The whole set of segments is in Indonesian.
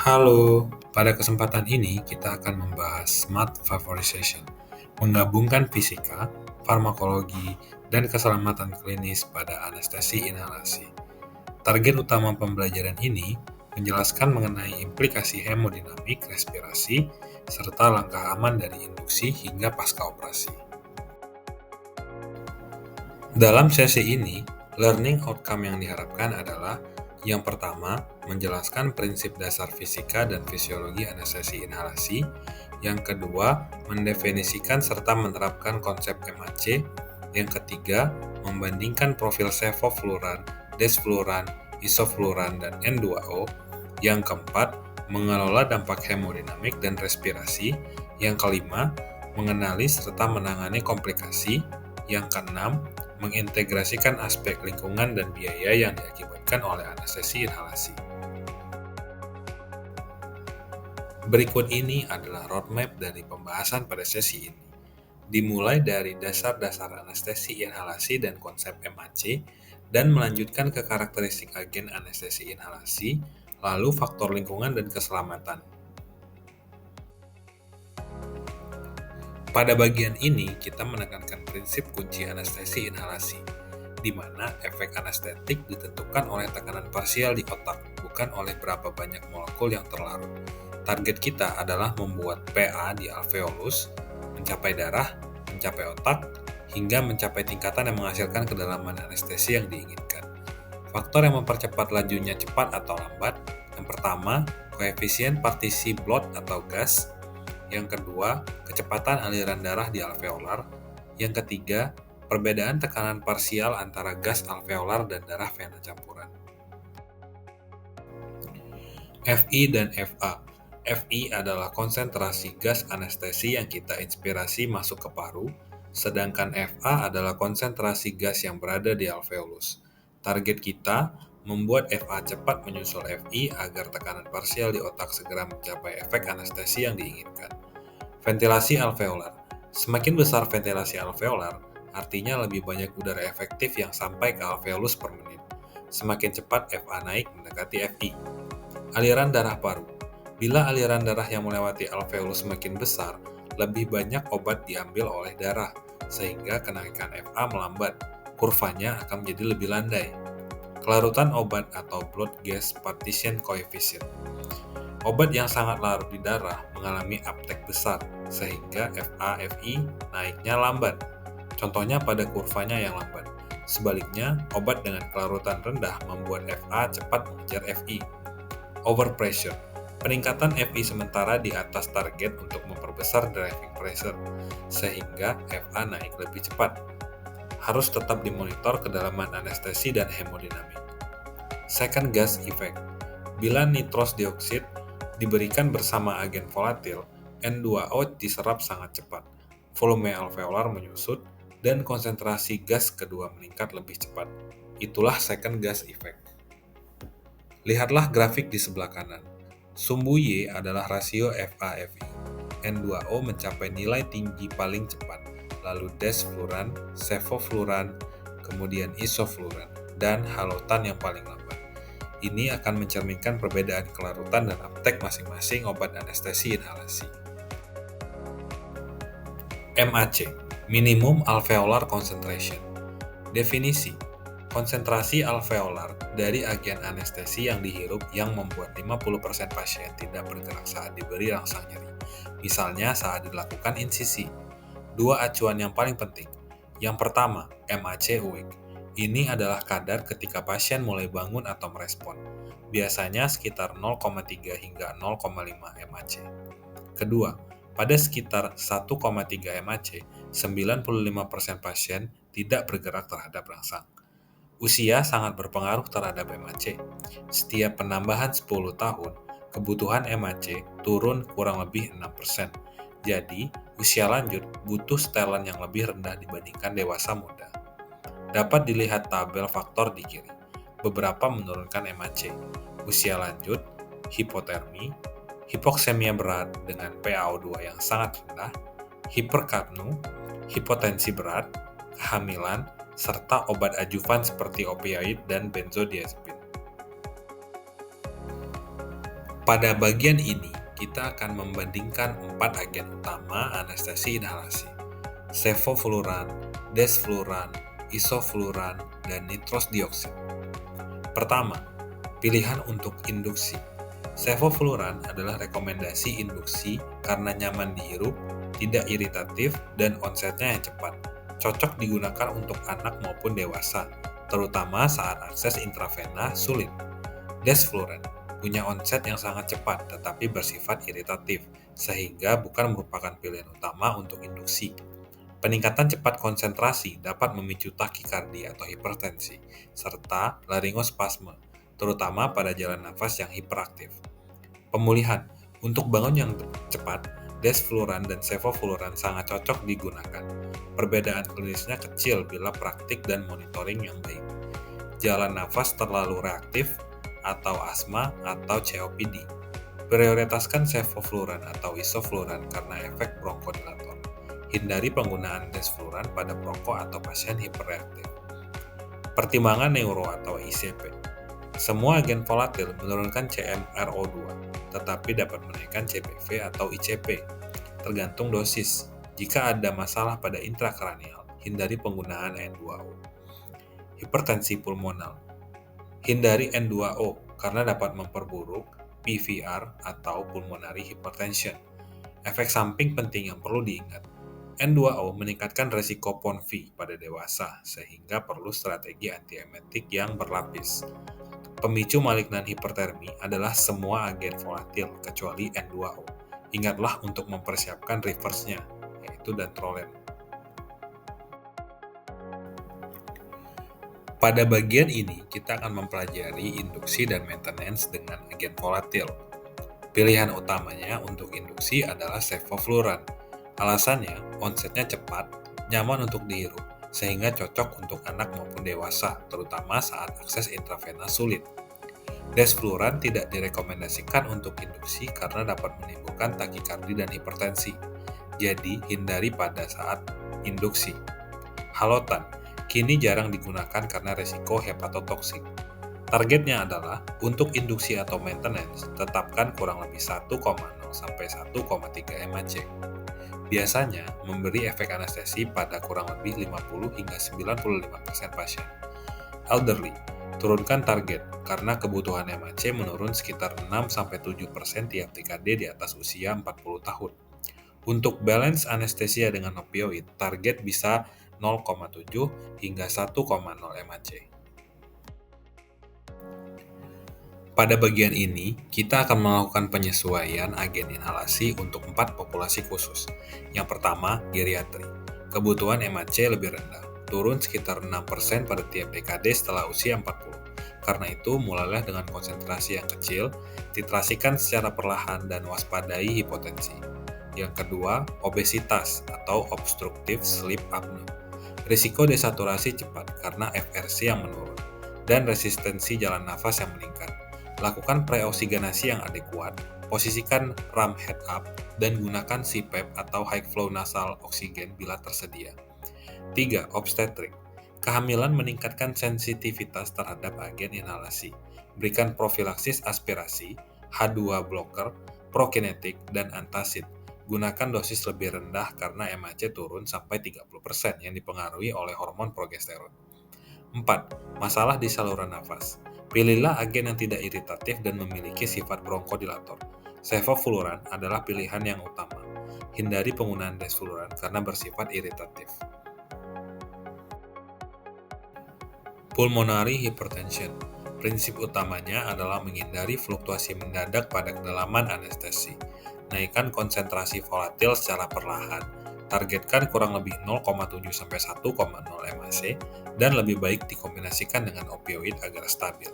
Halo, pada kesempatan ini kita akan membahas smart vaporization, menggabungkan fisika, farmakologi, dan keselamatan klinis pada anestesi inhalasi. Target utama pembelajaran ini menjelaskan mengenai implikasi hemodinamik respirasi serta langkah aman dari induksi hingga pasca operasi. Dalam sesi ini, learning outcome yang diharapkan adalah yang pertama, menjelaskan prinsip dasar fisika dan fisiologi anestesi inhalasi. Yang kedua, mendefinisikan serta menerapkan konsep MAC. Yang ketiga, membandingkan profil sevofluran, desfluran, isofluran, dan N2O. Yang keempat, mengelola dampak hemodinamik dan respirasi. Yang kelima, mengenali serta menangani komplikasi. Yang keenam, mengintegrasikan aspek lingkungan dan biaya yang diakibatkan oleh anestesi inhalasi. Berikut ini adalah roadmap dari pembahasan pada sesi ini. Dimulai dari dasar-dasar anestesi inhalasi dan konsep MAC, dan melanjutkan ke karakteristik agen anestesi inhalasi, lalu faktor lingkungan dan keselamatan. Pada bagian ini, kita menekankan prinsip kunci anestesi inhalasi, di mana efek anestetik ditentukan oleh tekanan parsial di otak, bukan oleh berapa banyak molekul yang terlarut. Target kita adalah membuat PA di alveolus, mencapai darah, mencapai otak, hingga mencapai tingkatan yang menghasilkan kedalaman anestesi yang diinginkan. Faktor yang mempercepat lajunya cepat atau lambat, yang pertama, koefisien partisi blood atau gas. Yang kedua, kecepatan aliran darah di alveolar. Yang ketiga, perbedaan tekanan parsial antara gas alveolar dan darah vena campuran. FI dan FA. FI adalah konsentrasi gas anestesi yang kita inspirasi masuk ke paru, sedangkan FA adalah konsentrasi gas yang berada di alveolus. Target kita membuat FA cepat menyusul FI agar tekanan parsial di otak segera mencapai efek anestesi yang diinginkan. Ventilasi alveolar. Semakin besar ventilasi alveolar, artinya lebih banyak udara efektif yang sampai ke alveolus per menit. Semakin cepat FA naik mendekati FI. Aliran darah paru. Bila aliran darah yang melewati alveolus semakin besar, lebih banyak obat diambil oleh darah, sehingga kenaikan FA melambat. Kurvanya akan menjadi lebih landai. Kelarutan obat atau blood gas partition coefficient. Obat yang sangat larut di darah mengalami uptake besar, sehingga FA-FI naiknya lambat. Contohnya pada kurvanya yang lambat. Sebaliknya, obat dengan kelarutan rendah membuat FA cepat mengejar FI. Overpressure. Peningkatan FI sementara di atas target untuk memperbesar driving pressure, sehingga FA naik lebih cepat. Harus tetap dimonitor kedalaman anestesi dan hemodinamik. Second gas effect. Bila nitros dioksida diberikan bersama agen volatil, N2O diserap sangat cepat, volume alveolar menyusut, dan konsentrasi gas kedua meningkat lebih cepat. Itulah second gas effect. Lihatlah grafik di sebelah kanan. Sumbu Y adalah rasio FA-FI. N2O mencapai nilai tinggi paling cepat, lalu desfluran, sevofluran, kemudian isofluran, dan halotan yang paling lambat. Ini akan mencerminkan perbedaan kelarutan dan uptake masing-masing obat anestesi inhalasi. MAC, Minimum Alveolar Concentration. Definisi: konsentrasi alveolar dari agen anestesi yang dihirup yang membuat 50% pasien tidak bergerak saat diberi rangsang nyeri, misalnya saat dilakukan insisi. Dua acuan yang paling penting. Yang pertama, MAC awake. Ini adalah kadar ketika pasien mulai bangun atau merespon, biasanya sekitar 0,3 hingga 0,5 MAC. Kedua, pada sekitar 1,3 MAC, 95% pasien tidak bergerak terhadap rangsang. Usia sangat berpengaruh terhadap MAC. Setiap penambahan 10 tahun, kebutuhan MAC turun kurang lebih 6%. Jadi, usia lanjut butuh setelan yang lebih rendah dibandingkan dewasa muda. Dapat dilihat tabel faktor di kiri. Beberapa menurunkan MAC. Usia lanjut, hipotermi, hipoksemia berat dengan PaO2 yang sangat rendah, hiperkapnu, hipotensi berat, kehamilan, serta obat adjuvan seperti opioid dan benzodiazepin. Pada bagian ini, kita akan membandingkan 4 agen utama anestesi inhalasi: sevofluran, desfluran, isofluran, dan nitros dioksida. Pertama, pilihan untuk induksi. Sevofluran adalah rekomendasi induksi karena nyaman dihirup, tidak iritatif, dan onsetnya yang cepat. Cocok digunakan untuk anak maupun dewasa, terutama saat akses intravena sulit. Desfluran punya onset yang sangat cepat tetapi bersifat iritatif, sehingga bukan merupakan pilihan utama untuk induksi. Peningkatan cepat konsentrasi dapat memicu takikardi atau hipertensi, serta laryngospasme, terutama pada jalan nafas yang hiperaktif. Pemulihan untuk bangun yang cepat, desfluran dan sevofluran sangat cocok digunakan. Perbedaan klinisnya kecil bila praktik dan monitoring yang baik. Jalan nafas terlalu reaktif atau asma atau COPD. Prioritaskan sevofluran atau isofluran karena efek bronkodilator. Hindari penggunaan desfluran pada perokok atau pasien hiperreaktif. Pertimbangan neuro atau ICP. Semua agen volatil menurunkan CMRO2, tetapi dapat menaikkan CPV atau ICP, tergantung dosis. Jika ada masalah pada intrakranial, hindari penggunaan N2O. Hipertensi pulmonal. Hindari N2O karena dapat memperburuk PVR atau pulmonary hypertension. Efek samping penting yang perlu diingat. N2O meningkatkan resiko PONV pada dewasa, sehingga perlu strategi antiemetik yang berlapis. Pemicu malignan hipertermi adalah semua agen volatil kecuali N2O. Ingatlah untuk mempersiapkan reverse-nya, yaitu dantrolen. Pada bagian ini, kita akan mempelajari induksi dan maintenance dengan agen volatil. Pilihan utamanya untuk induksi adalah sevofluran. Alasannya, onsetnya cepat, nyaman untuk dihirup, sehingga cocok untuk anak maupun dewasa, terutama saat akses intravena sulit. Desfluran tidak direkomendasikan untuk induksi karena dapat menimbulkan takikardi dan hipertensi, jadi hindari pada saat induksi. Halotan kini jarang digunakan karena resiko hepatotoksik. Targetnya adalah untuk induksi atau maintenance, tetapkan kurang lebih 1,0 sampai 1,3 mAc. Biasanya memberi efek anestesi pada kurang lebih 50 hingga 95% pasien. Elderly, turunkan target karena kebutuhan MAC menurun sekitar 6-7% tiap dekade di atas usia 40 tahun. Untuk balance anestesia dengan opioid, target bisa 0,7 hingga 1,0 mAc. Pada bagian ini, kita akan melakukan penyesuaian agen inhalasi untuk 4 populasi khusus. Yang pertama, geriatri. Kebutuhan MAC lebih rendah, turun sekitar 6% pada tiap dekade setelah usia 40. Karena itu, mulailah dengan konsentrasi yang kecil, titrasikan secara perlahan dan waspadai hipotensi. Yang kedua, obesitas atau obstructive sleep apnea. Risiko desaturasi cepat karena FRC yang menurun, dan resistensi jalan nafas yang meningkat. Lakukan preoksigenasi yang adekuat, posisikan ram head up, dan gunakan CPAP atau high flow nasal oksigen bila tersedia. 3. Obstetrik. Kehamilan meningkatkan sensitivitas terhadap agen inhalasi. Berikan profilaksis aspirasi, H2 blocker, prokinetik, dan antacid. Gunakan dosis lebih rendah karena MAC turun sampai 30% yang dipengaruhi oleh hormon progesteron. 4. Masalah di saluran nafas. Pilihlah agen yang tidak iritatif dan memiliki sifat bronkodilator. Sevofluran adalah pilihan yang utama. Hindari penggunaan desfluran karena bersifat iritatif. Pulmonary hypertension. Prinsip utamanya adalah menghindari fluktuasi mendadak pada kedalaman anestesi. Naikkan konsentrasi volatil secara perlahan. Targetkan kurang lebih 0,7 sampai 1,0 mAc dan lebih baik dikombinasikan dengan opioid agar stabil.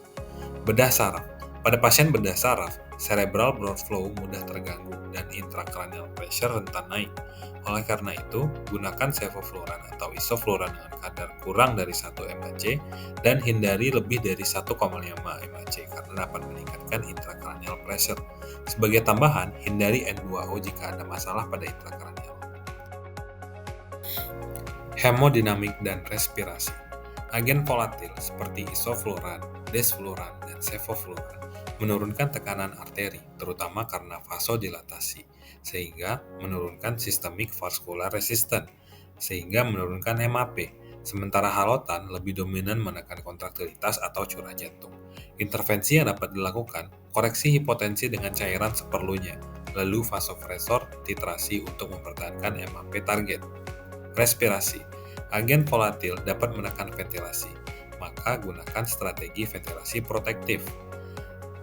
Bedah saraf. Pada pasien bedah saraf, cerebral blood flow mudah terganggu dan intracranial pressure rentan naik. Oleh karena itu, gunakan sevofluran atau isofluran dengan kadar kurang dari 1 mAc dan hindari lebih dari 1,5 mAc karena dapat meningkatkan intracranial pressure. Sebagai tambahan, hindari N2O jika ada masalah pada intracranial. Hemodinamik dan respirasi. Agen volatil seperti isofluran, desfluran, dan sevofluran menurunkan tekanan arteri, terutama karena vasodilatasi, sehingga menurunkan systemic vascular resistance, sehingga menurunkan MAP. Sementara halotan lebih dominan menekan kontraktilitas atau curah jantung. Intervensi yang dapat dilakukan, koreksi hipotensi dengan cairan seperlunya, lalu vasopresor titrasi untuk mempertahankan MAP target. Respirasi. Agen volatil dapat menekan ventilasi, maka gunakan strategi ventilasi protektif.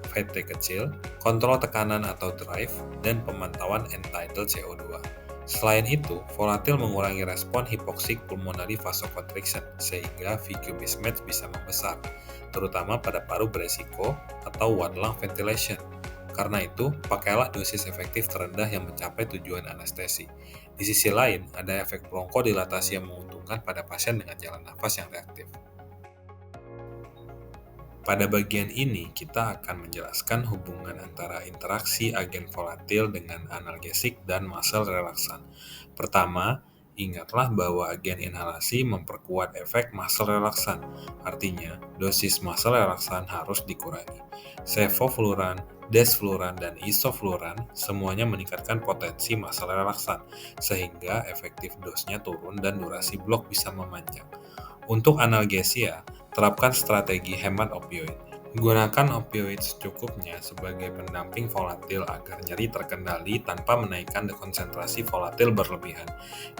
VT kecil, kontrol tekanan atau drive, dan pemantauan end-tidal CO2. Selain itu, volatil mengurangi respon hypoxic pulmonary vasoconstriction sehingga VQ mismatch bisa membesar, terutama pada paru beresiko atau one lung ventilation. Karena itu, pakailah dosis efektif terendah yang mencapai tujuan anestesi. Di sisi lain, ada efek bronchodilatasi yang menguntungkan pada pasien dengan jalan nafas yang reaktif. Pada bagian ini, kita akan menjelaskan hubungan antara interaksi agen volatil dengan analgesik dan muscle relaksan. Pertama, ingatlah bahwa agen inhalasi memperkuat efek muscle relaksan, artinya dosis muscle relaksan harus dikurangi. Sevofluran, desfluran, dan isofluran semuanya meningkatkan potensi muscle relaksan, sehingga efektif dosnya turun dan durasi blok bisa memanjang. Untuk analgesia, terapkan strategi hemat opioid. Gunakan opioid secukupnya sebagai pendamping volatil agar nyeri terkendali tanpa menaikkan konsentrasi volatil berlebihan.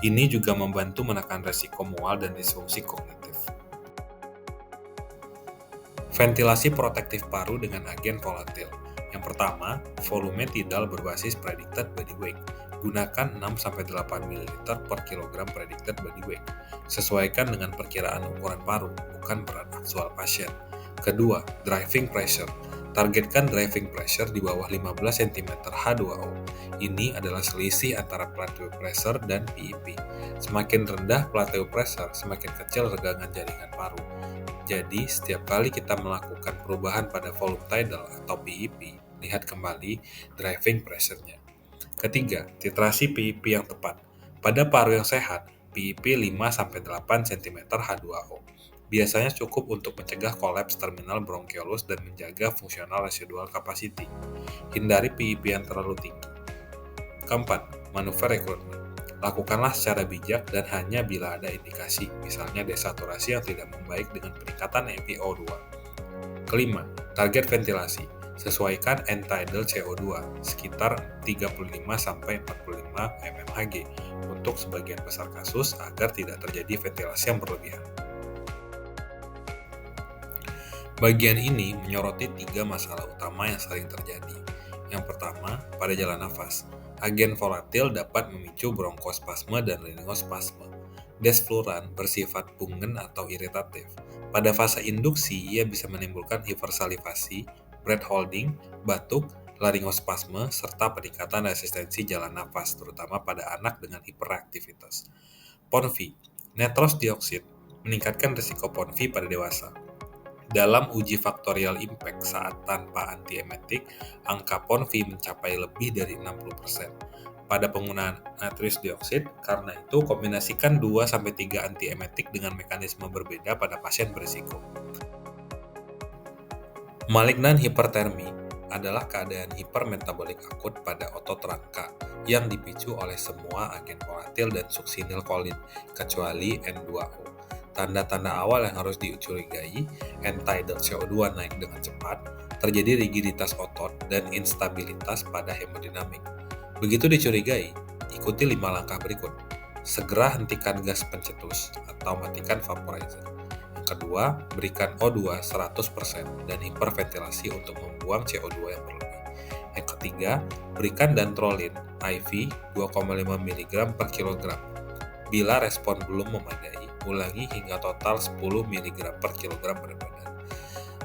Ini juga membantu menekan resiko mual dan disfungsi kognitif. Ventilasi protektif paru dengan agen volatil. Yang pertama, volume tidal berbasis predicted body weight. Gunakan 6-8 ml per kilogram predicted body weight. Sesuaikan dengan perkiraan ukuran paru, bukan berat aktual pasien. Kedua, driving pressure. Targetkan driving pressure di bawah 15 cm H2O. Ini adalah selisih antara plateau pressure dan PEP. Semakin rendah plateau pressure, semakin kecil regangan jaringan paru. Jadi, setiap kali kita melakukan perubahan pada volume tidal atau PEP, lihat kembali driving pressure-nya. Ketiga, titrasi PEP yang tepat. Pada paru yang sehat, PEP 5-8 cm H2O. Biasanya cukup untuk mencegah kolaps terminal bronchiolus dan menjaga fungsional residual capacity. Hindari PEP yang terlalu tinggi. Keempat, manuver rekrutmen. Lakukanlah secara bijak dan hanya bila ada indikasi, misalnya desaturasi yang tidak membaik dengan peningkatan FiO2. Kelima, target ventilasi. Sesuaikan end-tidal CO2 sekitar 35-45 mmHg untuk sebagian besar kasus agar tidak terjadi ventilasi yang berlebihan. Bagian ini menyoroti 3 masalah utama yang sering terjadi. Yang pertama, pada jalan nafas, agen volatil dapat memicu bronkospasme dan laringospasme. Desfluran bersifat pungen atau iritatif. Pada fase induksi, ia bisa menimbulkan hipersalivasi, breath holding, batuk, laringospasme, serta peningkatan resistensi jalan nafas, terutama pada anak dengan hiperaktivitas. PONV, nitrous dioxide, meningkatkan risiko PONV pada dewasa. Dalam uji faktorial impact saat tanpa antiemetik, angka PONV mencapai lebih dari 60%. Pada penggunaan nitrous dioxide, karena itu kombinasikan 2-3 antiemetik dengan mekanisme berbeda pada pasien berisiko. Malignan hipertermi adalah keadaan hipermetabolik akut pada otot rangka yang dipicu oleh semua agen volatil dan suksinilkolin, kecuali N2O. Tanda-tanda awal yang harus dicurigai, end-tidal CO2 naik dengan cepat, terjadi rigiditas otot, dan instabilitas pada hemodinamik. Begitu dicurigai, ikuti 5 langkah berikut. Segera hentikan gas pencetus atau matikan vaporizer. Kedua, berikan O2 100% dan hiperventilasi untuk membuang CO2 yang berlebih. Yang ketiga, berikan dantrolin IV 2,5 mg per kilogram. Bila respon belum memadai, ulangi hingga total 10 mg per kilogram berat badan.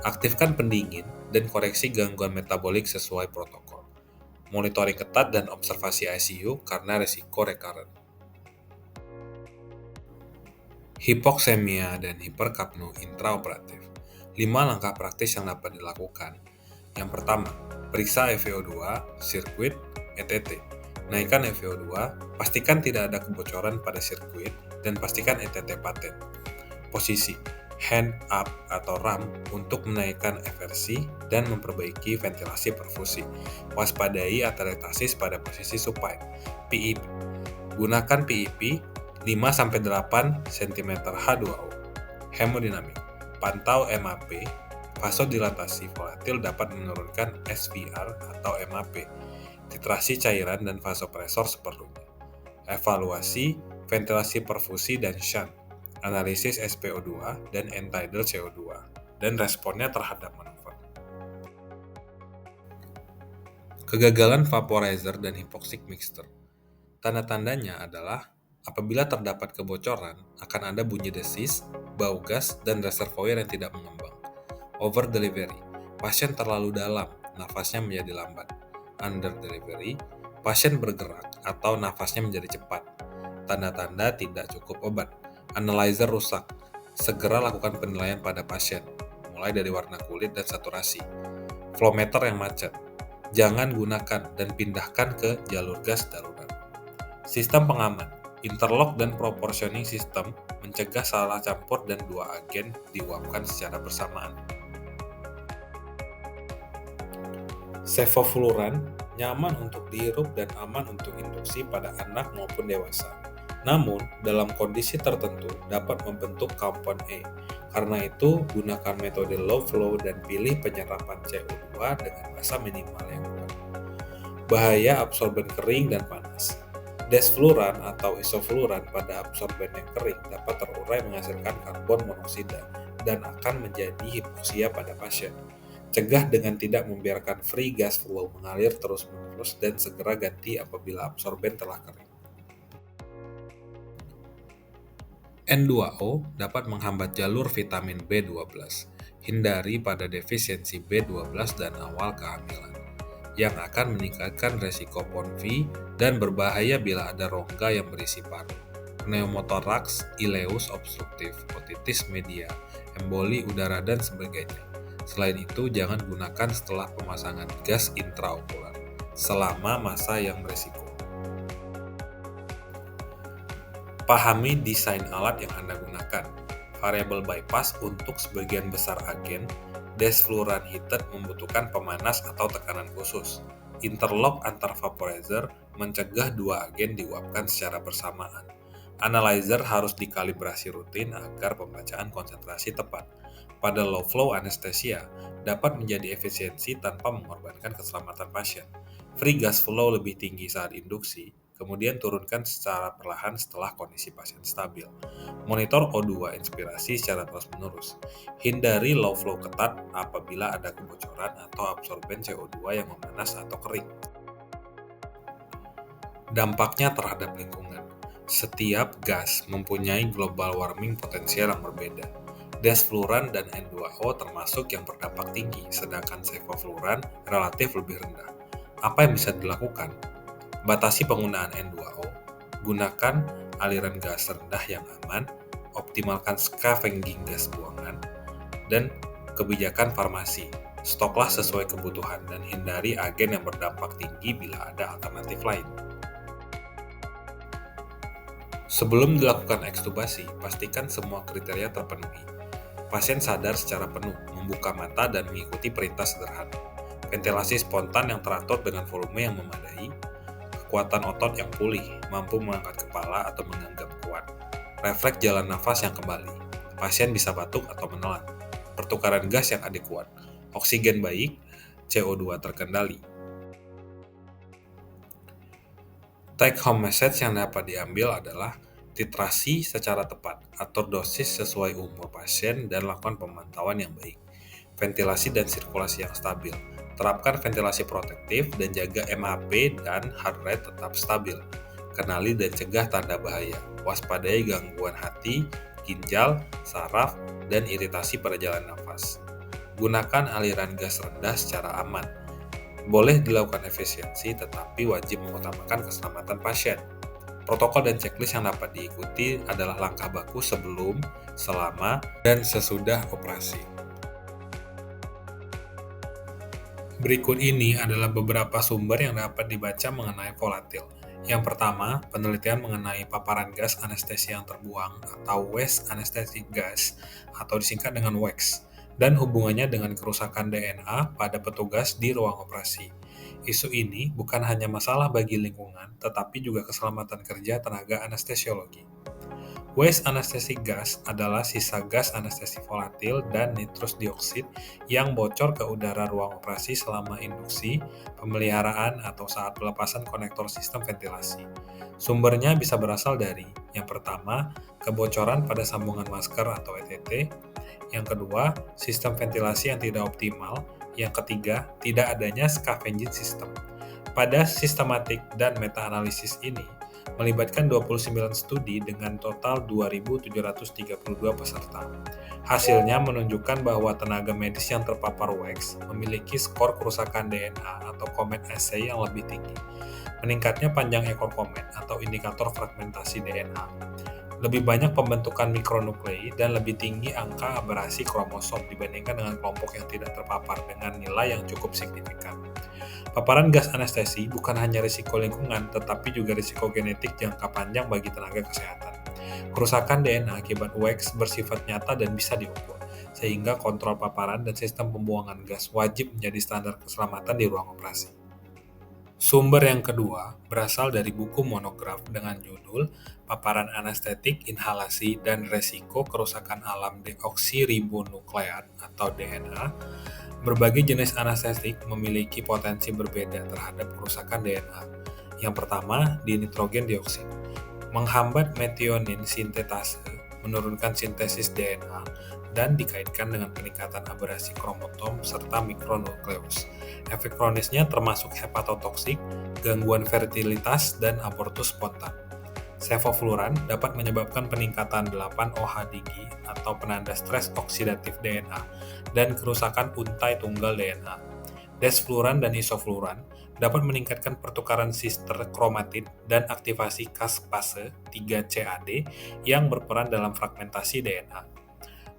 Aktifkan pendingin dan koreksi gangguan metabolik sesuai protokol. Monitoring ketat dan observasi ICU karena risiko recurrent. Hipoksemia dan hiperkapnu intraoperatif. 5 langkah praktis yang dapat dilakukan. Yang pertama, periksa FiO2, sirkuit, ETT. Naikkan FiO2, pastikan tidak ada kebocoran pada sirkuit, dan pastikan ETT paten. Posisi, hand up atau RAM untuk menaikkan eversi dan memperbaiki ventilasi perfusi. Waspadai atelektasis pada posisi supine. PEP. Gunakan PEP 5-8 cm H2O. Hemodinamik. Pantau MAP. Vasodilatasi volatil dapat menurunkan SVR atau MAP. Titrasi cairan dan vasopresor seperlunya. Evaluasi ventilasi perfusi dan shunt. Analisis SpO2 dan end-tidal CO2, dan responnya terhadap manuver. Kegagalan vaporizer dan hypoxic mixture. Tanda-tandanya adalah apabila terdapat kebocoran, akan ada bunyi desis, bau gas, dan reservoir yang tidak mengembang. Over delivery. Pasien terlalu dalam, nafasnya menjadi lambat. Under delivery. Pasien bergerak atau nafasnya menjadi cepat. Tanda-tanda tidak cukup obat. Analyzer rusak. Segera lakukan penilaian pada pasien, mulai dari warna kulit dan saturasi. Flowmeter yang macet. Jangan gunakan dan pindahkan ke jalur gas darurat. Sistem pengaman. Interlock dan proportioning system mencegah salah campur dan dua agen diuapkan secara bersamaan. Sevofluran nyaman untuk dihirup dan aman untuk induksi pada anak maupun dewasa. Namun, dalam kondisi tertentu dapat membentuk compound E. Karena itu, gunakan metode low flow dan pilih penyerapan CO2 dengan massa minimal yang kuat. Bahaya absorben kering dan panas. Desfluran atau isofluran pada absorben yang kering dapat terurai menghasilkan karbon monoksida dan akan menjadi hipoksia pada pasien. Cegah dengan tidak membiarkan free gas flow mengalir terus-menerus dan segera ganti apabila absorben telah kering. N2O dapat menghambat jalur vitamin B12. Hindari pada defisiensi B12 dan awal kehamilan, yang akan meningkatkan resiko PONV dan berbahaya bila ada rongga yang berisi paru. Pneumotoraks, ileus obstruktif, otitis media, emboli udara, dan sebagainya. Selain itu, jangan gunakan setelah pemasangan gas intraokular selama masa yang berisiko. Pahami desain alat yang Anda gunakan. Variable bypass untuk sebagian besar agen, desfluran heated membutuhkan pemanas atau tekanan khusus. Interlock antar vaporizer mencegah dua agen diuapkan secara bersamaan. Analyzer harus dikalibrasi rutin agar pembacaan konsentrasi tepat. Pada low flow anestesia dapat menjadi efisiensi tanpa mengorbankan keselamatan pasien. Free gas flow lebih tinggi saat induksi, kemudian turunkan secara perlahan setelah kondisi pasien stabil. Monitor O2 inspirasi secara terus-menerus. Hindari low flow ketat apabila ada kebocoran atau absorben CO2 yang memanas atau kering. Dampaknya terhadap lingkungan. Setiap gas mempunyai global warming potensial yang berbeda. Desfluran dan N2O termasuk yang berdampak tinggi, sedangkan sevofluran relatif lebih rendah. Apa yang bisa dilakukan? Batasi penggunaan N2O, gunakan aliran gas rendah yang aman, optimalkan scavenging gas buangan, dan kebijakan farmasi. Stoklah sesuai kebutuhan dan hindari agen yang berdampak tinggi bila ada alternatif lain. Sebelum dilakukan ekstubasi, pastikan semua kriteria terpenuhi. Pasien sadar secara penuh, membuka mata dan mengikuti perintah sederhana. Ventilasi spontan yang teratur dengan volume yang memadai, kekuatan otot yang pulih, mampu mengangkat kepala atau menganggap kuat, refleks jalan nafas yang kembali, pasien bisa batuk atau menelan, pertukaran gas yang adekuat, oksigen baik, CO2 terkendali. Take home message yang dapat diambil adalah titrasi secara tepat, atur dosis sesuai umur pasien, dan lakukan pemantauan yang baik. Ventilasi dan sirkulasi yang stabil. Terapkan ventilasi protektif dan jaga MAP dan heart rate tetap stabil. Kenali dan cegah tanda bahaya. Waspadai gangguan hati, ginjal, saraf, dan iritasi pada jalan nafas. Gunakan aliran gas rendah secara aman. Boleh dilakukan efisiensi, tetapi wajib mengutamakan keselamatan pasien. Protokol dan checklist yang dapat diikuti adalah langkah baku sebelum, selama, dan sesudah operasi. Berikut ini adalah beberapa sumber yang dapat dibaca mengenai volatil. Yang pertama, penelitian mengenai paparan gas anestesi yang terbuang atau waste anesthetic gas atau disingkat dengan WAX dan hubungannya dengan kerusakan DNA pada petugas di ruang operasi. Isu ini bukan hanya masalah bagi lingkungan, tetapi juga keselamatan kerja tenaga anestesiologi. Waste anesthetic gas adalah sisa gas anestesi volatil dan nitrous dioxide yang bocor ke udara ruang operasi selama induksi, pemeliharaan, atau saat pelepasan konektor sistem ventilasi. Sumbernya bisa berasal dari, yang pertama, kebocoran pada sambungan masker atau ETT, yang kedua, sistem ventilasi yang tidak optimal, yang ketiga, tidak adanya scavenging system. Pada sistematik dan meta-analisis ini, melibatkan 29 studi dengan total 2.732 peserta. Hasilnya menunjukkan bahwa tenaga medis yang terpapar WAX memiliki skor kerusakan DNA atau comet assay yang lebih tinggi, meningkatnya panjang ekor komet atau indikator fragmentasi DNA, lebih banyak pembentukan mikronuklei, dan lebih tinggi angka aberasi kromosom dibandingkan dengan kelompok yang tidak terpapar dengan nilai yang cukup signifikan. Paparan gas anestesi bukan hanya risiko lingkungan, tetapi juga risiko genetik jangka panjang bagi tenaga kesehatan. Kerusakan DNA akibat WAX bersifat nyata dan bisa diukur, sehingga kontrol paparan dan sistem pembuangan gas wajib menjadi standar keselamatan di ruang operasi. Sumber yang kedua berasal dari buku monograf dengan judul Paparan Anestetik, Inhalasi, dan Resiko Kerusakan Alam Deoksiribonukleat atau DNA. Berbagai jenis anestetik memiliki potensi berbeda terhadap kerusakan DNA. Yang pertama, dinitrogen dioksida. Menghambat metionin sintetase, menurunkan sintesis DNA, dan dikaitkan dengan peningkatan aberasi kromosom serta mikronukleus. Efek kronisnya termasuk hepatotoksik, gangguan fertilitas, dan abortus spontan. Sevofluran dapat menyebabkan peningkatan 8-OH-DIGI atau penanda stres oksidatif DNA dan kerusakan untai tunggal DNA. Desfluran dan isofluran dapat meningkatkan pertukaran sister kromatid dan aktivasi caspase 3-CAD yang berperan dalam fragmentasi DNA.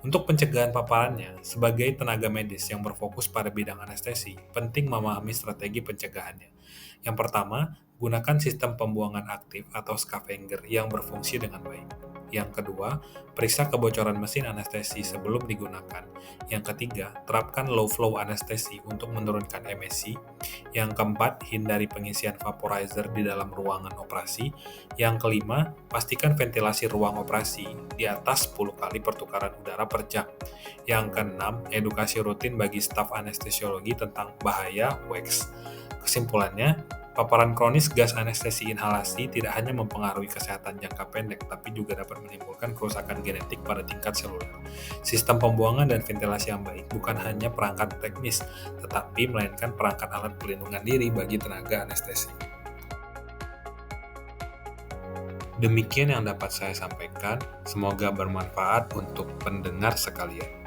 Untuk pencegahan paparannya, sebagai tenaga medis yang berfokus pada bidang anestesi, penting memahami strategi pencegahannya. Yang pertama, gunakan sistem pembuangan aktif atau scavenger yang berfungsi dengan baik. Yang kedua, periksa kebocoran mesin anestesi sebelum digunakan. Yang ketiga, terapkan low flow anestesi untuk menurunkan emisi. Yang keempat, hindari pengisian vaporizer di dalam ruangan operasi. Yang kelima, pastikan ventilasi ruang operasi di atas 10 kali pertukaran udara per jam. Yang keenam, edukasi rutin bagi staf anestesiologi tentang bahaya WAX. Kesimpulannya, paparan kronis gas anestesi inhalasi tidak hanya mempengaruhi kesehatan jangka pendek, tapi juga dapat menimbulkan kerusakan genetik pada tingkat seluler. Sistem pembuangan dan ventilasi yang baik bukan hanya perangkat teknis, tetapi melainkan perangkat alat pelindungan diri bagi tenaga anestesi. Demikian yang dapat saya sampaikan, semoga bermanfaat untuk pendengar sekalian.